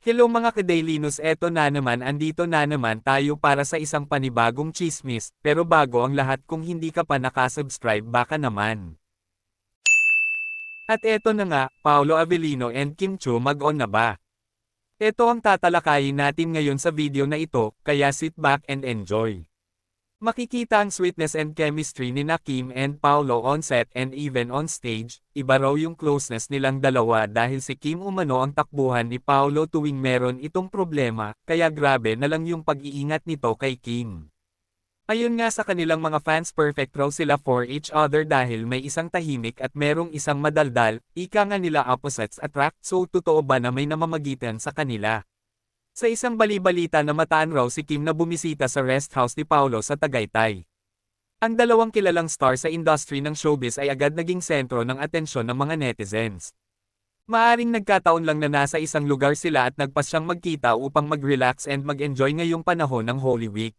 Hello mga ka-Daily News, eto na naman, andito na naman tayo para sa isang panibagong chismis, pero bago ang lahat, kung hindi ka pa nakasubscribe baka naman. At eto na nga, Paolo Avellino and Kim Chiu mag-on na ba? Ito ang tatalakayin natin ngayon sa video na ito, kaya sit back and enjoy. Makikita ang sweetness and chemistry ni Kim and Paolo on set and even on stage. Iba raw yung closeness nilang dalawa dahil si Kim umano ang takbuhan ni Paolo tuwing meron itong problema, kaya grabe na lang yung pag-iingat nito kay Kim. Ayun nga, sa kanilang mga fans, perfect raw sila for each other dahil may isang tahimik at merong isang madaldal, ika nga nila opposites attract. So totoo ba na may namamagitan sa kanila? Sa isang bali-balita na mataan raw si Kim na bumisita sa rest house ni Paolo sa Tagaytay. Ang dalawang kilalang star sa industry ng showbiz ay agad naging sentro ng atensyon ng mga netizens. Maaring nagkataon lang na nasa isang lugar sila at nagpasyang magkita upang mag-relax and mag-enjoy ngayong panahon ng Holy Week.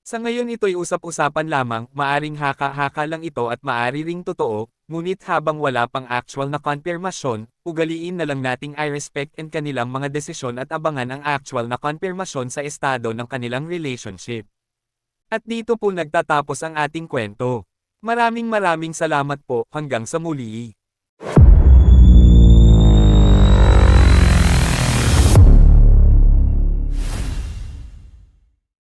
Sa ngayon ito'y usap-usapan lamang, maaring haka-haka lang ito at maari ring totoo, ngunit habang wala pang actual na konfirmasyon, ugaliin na lang nating i-respect and kanilang mga desisyon at abangan ang actual na konfirmasyon sa estado ng kanilang relationship. At dito po nagtatapos ang ating kwento. Maraming salamat po, hanggang sa muli.